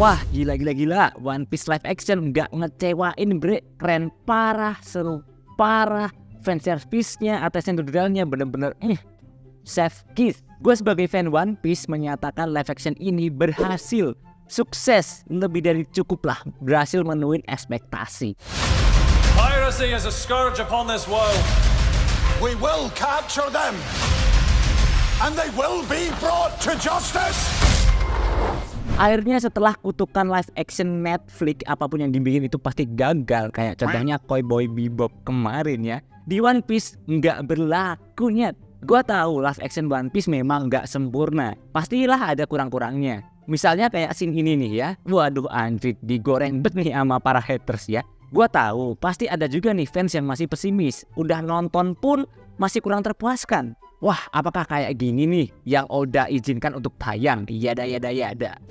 Wah, gila. One Piece live action nggak ngecewain, bre. Keren parah, seru parah. Fanservice-nya, atasnya tutorialnya bener-bener chef kiss. Gue sebagai fan One Piece menyatakan live action ini berhasil, sukses, lebih dari cukup lah, berhasil menuin ekspektasi. Piracy is a scourge upon this world. We will capture them, and they will be brought to justice. Akhirnya setelah kutukan live action Netflix, apapun yang dibikin itu pasti gagal. Kayak contohnya Cowboy Bebop kemarin ya. Di One Piece nggak berlaku, nyet. Gua tahu live action One Piece memang nggak sempurna, pastilah ada kurang-kurangnya. Misalnya kayak scene ini nih ya. Waduh anjir, digoreng bet nih sama para haters ya. Gua tahu pasti ada juga nih fans yang masih pesimis. Udah nonton pun masih kurang terpuaskan. Wah, apakah kayak gini nih yang Oda izinkan untuk tayang? Yada.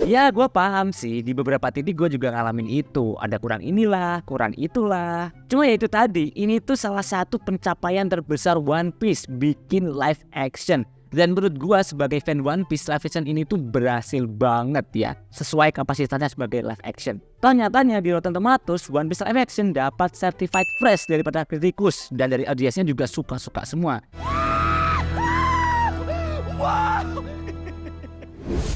Ya, gue paham sih, di beberapa titik gue juga ngalamin itu. Ada kurang inilah, kurang itulah. Cuma ya itu tadi, ini tuh salah satu pencapaian terbesar One Piece, bikin live action. Dan menurut gue sebagai fan One Piece, live action ini tuh berhasil banget ya, sesuai kapasitasnya sebagai live action. Ternyata di Rotten Tomatoes, One Piece live action dapat certified fresh daripada kritikus. Dan dari audiensnya juga suka-suka semua.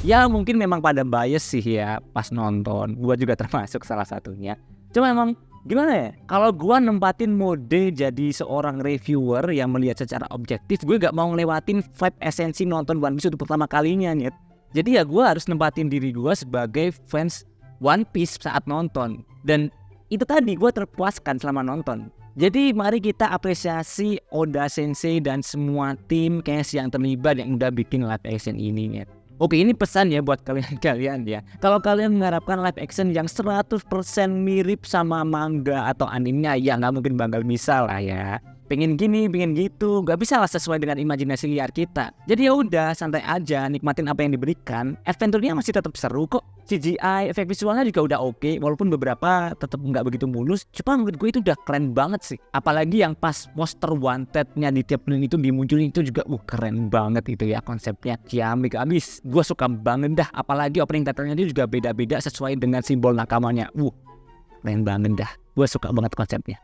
Ya mungkin memang pada bias sih ya pas nonton. Gua juga termasuk salah satunya. Cuma emang gimana ya, kalau gua nempatin mode jadi seorang reviewer yang melihat secara objektif, gue gak mau ngelewatin vibe esensi nonton One Piece untuk pertama kalinya nih. Jadi ya gua harus nempatin diri gua sebagai fans One Piece saat nonton. Dan itu tadi, gua terpuaskan selama nonton. Jadi mari kita apresiasi Oda Sensei dan semua tim cast yang terlibat yang udah bikin live action ini ya. Oke, ini pesan ya buat kalian ya. Kalau kalian mengharapkan live action yang 100% mirip sama manga atau animenya, ya nggak mungkin bakal bisa lah ya. Pengen gini, pengen gitu, nggak bisa lah sesuai dengan imajinasi liar kita. Jadi ya udah, santai aja, nikmatin apa yang diberikan. Adventure-nya masih tetap seru kok. CGI, efek visualnya juga udah oke, walaupun beberapa tetap nggak begitu mulus. Cuma menurut gue itu udah keren banget sih. Apalagi yang pas poster wanted-nya di tiap bulan itu dimunculin itu juga keren banget itu ya konsepnya. Ciamik abis. Gue suka banget dah. Apalagi opening title-nya itu juga beda-beda sesuai dengan simbol nakamanya. Keren banget dah. Gue suka banget konsepnya.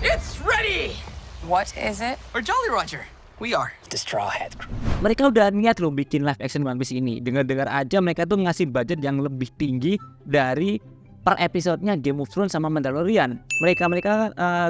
It's ready! What is it? Or Jolly Roger. We are. The Straw Hat Crew. Mereka udah niat loh bikin live action One Piece ini. Dengar-dengar aja mereka tuh ngasih budget yang lebih tinggi dari per episodenya Game of Thrones sama Mandalorian. Mereka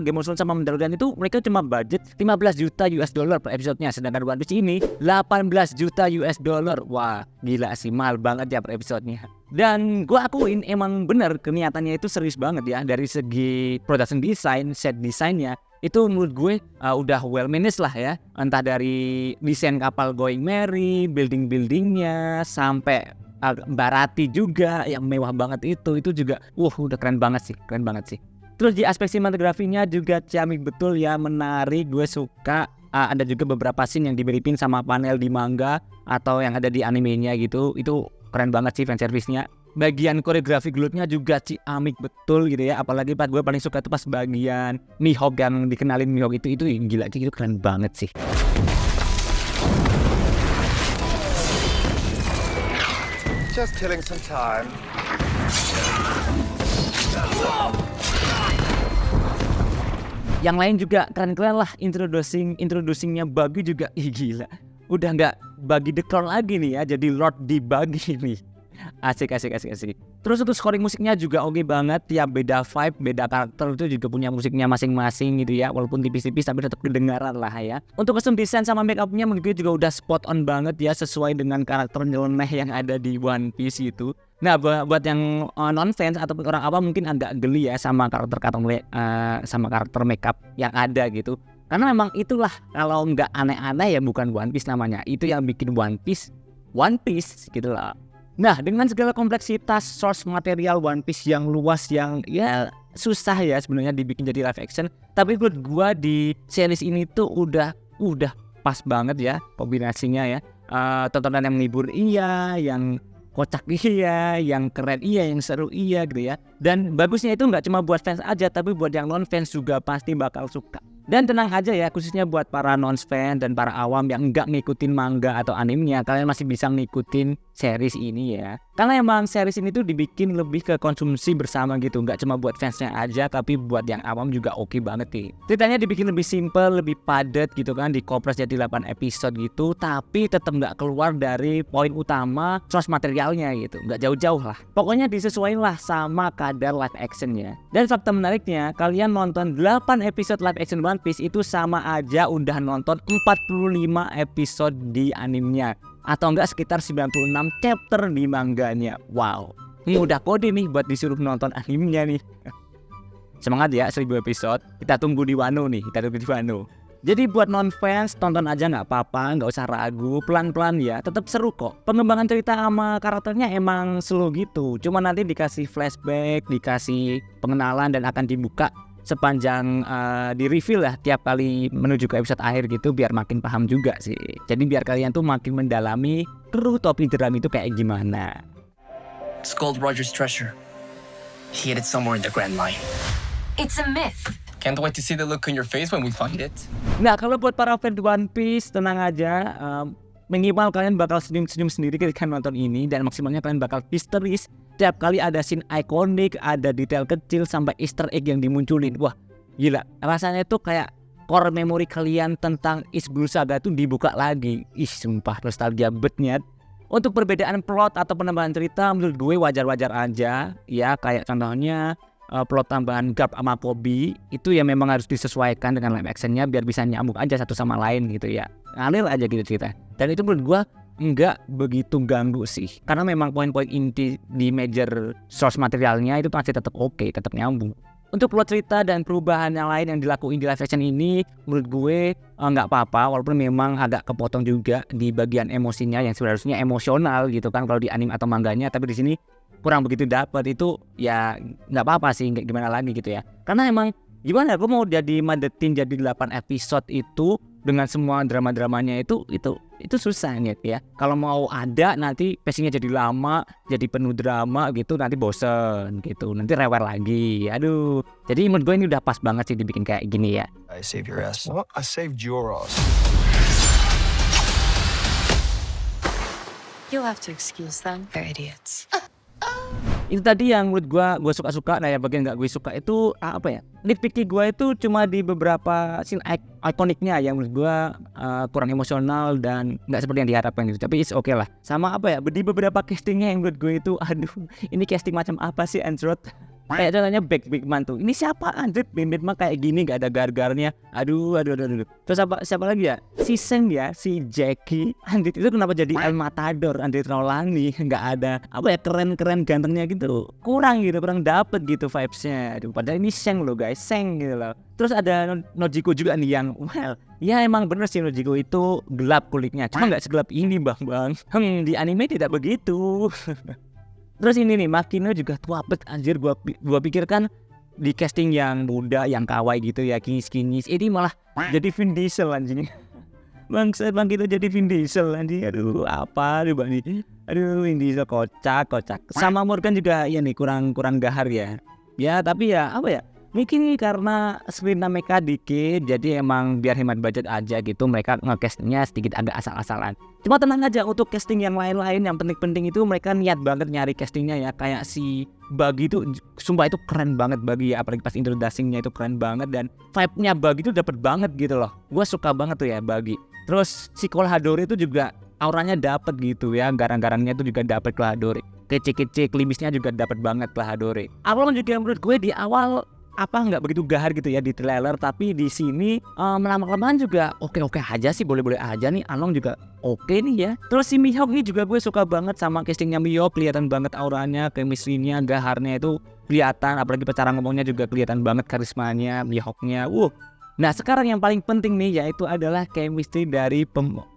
Game of Thrones sama Mandalorian itu mereka cuma budget 15 juta US dollar per episodenya. Sedangkan One Piece ini 18 juta US dollar. Wah, gila sih, mahal banget ya per episodenya. Dan gue akuin emang bener keniatannya itu serius banget ya. Dari segi production design, set desainnya itu menurut gue udah well managed lah ya. Entah dari desain kapal Going Merry, building-buildingnya, sampai Barati juga yang mewah banget itu juga udah keren banget sih. Terus di aspek sinematografinya juga ciamik betul ya, menarik, gue suka. Ada juga beberapa scene yang dimiripin sama panel di manga atau yang ada di animenya gitu. Itu keren banget sih fanservice-nya. Bagian koreografi glutnya juga ciamik betul gitu ya. Apalagi pas gue paling suka tuh pas bagian Mihawk yang dikenalin Mihawk itu gila sih, itu keren banget sih. Just killing some time. Yang lain juga keren-keren lah, introducingnya Buggy juga gila. Udah nggak Buggy the Crown lagi nih ya, jadi Lord di Buggy nih. Asik. Terus untuk scoring musiknya juga oke banget. Tiap beda vibe, beda karakter itu juga punya musiknya masing-masing gitu ya. Walaupun tipis-tipis tapi tetap kedengaran lah ya. Untuk custom design sama make upnya menurut gue juga udah spot on banget ya, sesuai dengan karakter nyeleneh yang ada di One Piece itu. Nah buat yang non-fans atau orang awam mungkin agak geli ya sama karakter make up yang ada gitu. Karena memang itulah, kalau nggak aneh-aneh ya bukan One Piece namanya. Itu yang bikin One Piece gitu lah. Nah, dengan segala kompleksitas source material One Piece yang luas, yang ya susah ya sebenarnya dibikin jadi live action, tapi menurut gua di series ini tuh udah pas banget ya kombinasinya ya. Tontonan yang menghibur iya, yang kocak iya, yang keren iya, yang seru iya gitu ya. Dan bagusnya itu nggak cuma buat fans aja, tapi buat yang non fans juga pasti bakal suka. Dan tenang aja ya, khususnya buat para non-fan dan para awam yang nggak ngikutin manga atau animenya, kalian masih bisa ngikutin series ini ya. Karena emang series ini tuh dibikin lebih ke konsumsi bersama gitu, nggak cuma buat fansnya aja, tapi buat yang awam juga oke banget nih. Ceritanya dibikin lebih simple, lebih padat gitu kan, dikompres jadi 8 episode gitu, tapi tetap nggak keluar dari poin utama source materialnya gitu, nggak jauh-jauh lah. Pokoknya disesuaikan lah sama kadar live actionnya. Dan fakta menariknya, kalian nonton 8 episode live action One Piece itu sama aja udah nonton 45 episode di animenya, atau enggak sekitar 96 chapter di manganya. Wow, ini udah kode nih buat disuruh nonton animenya nih. Semangat ya, 1000 episode. Kita tunggu di Wano nih, kita tunggu di Wano. Jadi buat non-fans, tonton aja nggak apa-apa, nggak usah ragu, pelan-pelan ya, tetap seru kok. Pengembangan cerita sama karakternya emang slow gitu, cuma nanti dikasih flashback, dikasih pengenalan dan akan dibuka sepanjang di reveal lah tiap kali menuju ke episode akhir gitu, biar makin paham juga sih. Jadi biar kalian tuh makin mendalami kru topi jeram itu kayak gimana. It's called Roger's treasure. He hid it somewhere in the Grand Line. It's a myth. Can't wait to see the look on your face when we find it. Nah, kalau buat para fans One Piece, tenang aja, minimal kalian bakal senyum-senyum sendiri ketika nonton ini, dan maksimalnya kalian bakal histeris tiap kali ada scene ikonik, ada detail kecil sampai Easter egg yang dimunculin. Wah, gila. Rasanya itu kayak core memory kalian tentang East Blue Saga tuh dibuka lagi. Ih, sumpah nostalgia banget. Untuk perbedaan plot atau penambahan cerita menurut gue wajar-wajar aja. Ya, kayak contohnya plot tambahan Garp sama Kobe itu ya memang harus disesuaikan dengan live actionnya biar bisa nyambung aja satu sama lain gitu ya. Ngalir aja gitu cerita. Dan itu menurut gue nggak begitu ganggu sih, karena memang poin-poin inti di major source materialnya itu masih tetap oke, tetap nyambung. Untuk plot cerita dan perubahan yang lain yang dilakuin di live action ini menurut gue nggak apa-apa, walaupun memang agak kepotong juga di bagian emosinya yang seharusnya emosional gitu kan kalau di anime atau manganya, tapi di sini kurang begitu dapat. Itu ya nggak apa-apa sih, kayak gimana lagi gitu ya, karena emang gimana gue mau jadi madetin jadi 8 episode itu dengan semua drama-dramanya itu susah nih ya. Kalau mau ada nanti pacingnya jadi lama, jadi penuh drama gitu, nanti bosen gitu, nanti rewel lagi. Aduh, jadi menurut gue ini udah pas banget sih dibikin kayak gini ya. I saved your ass. What? I saved your ass. You'll have to excuse them. They're idiots. Itu tadi yang menurut gue suka-suka. Nah ya bagian gak gue suka itu apa ya, nitpicky gue itu cuma di beberapa scene ikoniknya yang menurut gue kurang emosional dan gak seperti yang diharapkan gitu. Tapi it's okay lah. Sama apa ya, di beberapa castingnya yang menurut gue itu aduh, ini casting macam apa sih Android. Kayak contohnya Big Man tuh, ini siapa Android Big mah kayak gini gak ada gar-garnya. Aduh. Terus siapa lagi ya, si Seng ya, si Jackie Android itu kenapa jadi El Matador Android Rolani, nggak ada apa ya, keren gantengnya gitu, kurang dapet gitu vibesnya. Aduh, padahal ini Seng loh guys, Seng gitu loh. Terus ada Nojiko juga nih yang well, ya emang bener sih Nojiko itu gelap kulitnya, cuma nggak segelap ini bang. Di anime tidak begitu. Terus ini nih, Makino juga tua bet anjir, gua pikir kan di casting yang muda, yang kawaii gitu ya, kinis, ini malah jadi Vin Diesel anjing. Bangsat bang, kita jadi Vin Diesel anjing. Aduh, apa nih bang nih? Aduh, Vin Diesel kocak. Sama Morgan juga ya nih, kurang gahar ya. Ya, tapi ya apa ya? Mungkin karena screen mereka dikit, jadi emang biar hemat budget aja gitu, mereka nge-castingnya sedikit agak asal-asalan. Cuma tenang aja, untuk casting yang lain-lain yang penting-penting itu mereka niat banget nyari castingnya ya. Kayak si Buggy itu, sumpah itu keren banget Buggy ya, apalagi pas introducing-nya itu keren banget. Dan vibe-nya Buggy itu dapet banget gitu loh. Gue suka banget tuh ya Buggy. Terus si Cole Hadori itu juga auranya dapet gitu ya, garang-garangnya itu juga dapet Cole Hadori. Kece-kece klimisnya juga dapet banget Cole Hadori. Awal juga menurut gue di awal nggak begitu gahar gitu ya di trailer, tapi di sini lama-kelamaan juga oke aja sih, boleh aja nih. Along juga oke nih ya. Terus si Mihawk nih juga gue suka banget sama castingnya Mihawk, kelihatan banget auranya, chemistry-nya, gaharnya itu kelihatan, apalagi cara ngomongnya juga kelihatan banget karismanya Mihawknya. Nah sekarang yang paling penting nih yaitu adalah chemistry dari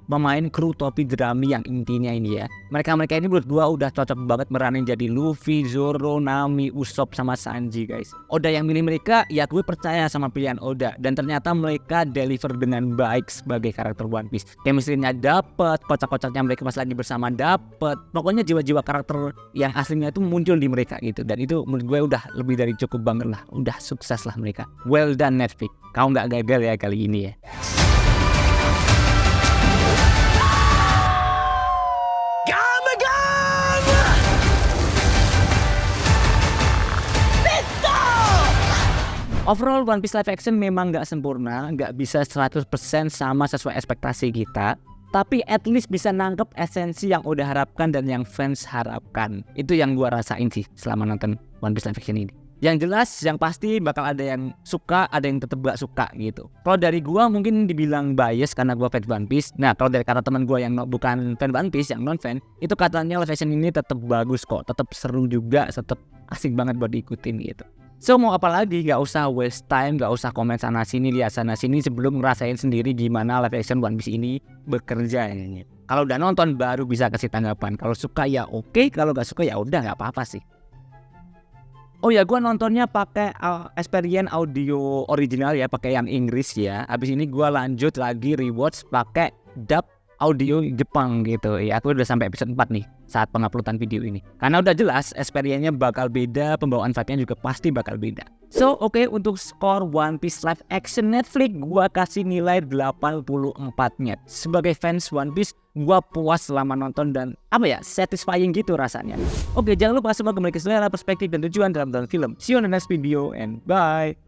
pemain kru topi jerami yang intinya ini ya. Mereka ini menurut gua udah cocok banget meranin jadi Luffy, Zoro, Nami, Usopp sama Sanji guys. Oda yang milih mereka, ya gue percaya sama pilihan Oda, dan ternyata mereka deliver dengan baik sebagai karakter One Piece. Chemistry-nya dapet, kocak-kocaknya mereka pas lagi bersama dapet. Pokoknya jiwa-jiwa karakter yang aslinya itu muncul di mereka gitu, dan itu menurut gue udah lebih dari cukup banget lah. Udah sukses lah mereka. Well done Netflix, kau nggak gagal ya kali ini ya. Overall One Piece live action memang nggak sempurna, nggak bisa 100% sama sesuai ekspektasi kita, tapi at least bisa nangkep esensi yang udah harapkan dan yang fans harapkan. Itu yang gua rasain sih selama nonton One Piece live action ini. Yang jelas, yang pasti bakal ada yang suka, ada yang tetep gak suka gitu. Kalau dari gua mungkin dibilang bias karena gua fans One Piece. Nah, kalau dari kata teman gua yang bukan fan One Piece, yang non fan, itu katanya live action ini tetep bagus kok, tetep seru juga, tetep asik banget buat diikutin gitu. So mau apa lagi, gak usah waste time, gak usah komen sana sini, lihat sana sini sebelum ngerasain sendiri gimana live action One Piece ini bekerja ini. Kalau udah nonton baru bisa kasih tanggapan. Kalau suka ya oke, kalau gak suka ya udah gak apa-apa sih. Oh ya, gua nontonnya pakai experience audio original ya, pakai yang Inggris ya. Habis ini gua lanjut lagi rewatch pakai dub audio Jepang gitu. Ya, aku udah sampai episode 4 nih saat penguploadan video ini. Karena udah jelas experience-nya bakal beda, pembawaan vibe-nya juga pasti bakal beda. So, oke, untuk skor One Piece live action Netflix gua kasih nilai 84-nya. Sebagai fans One Piece, gua puas selama nonton dan satisfying gitu rasanya. Oke, jangan lupa semua kembali ke selera, perspektif dan tujuan dalam film. See you on the next video and bye.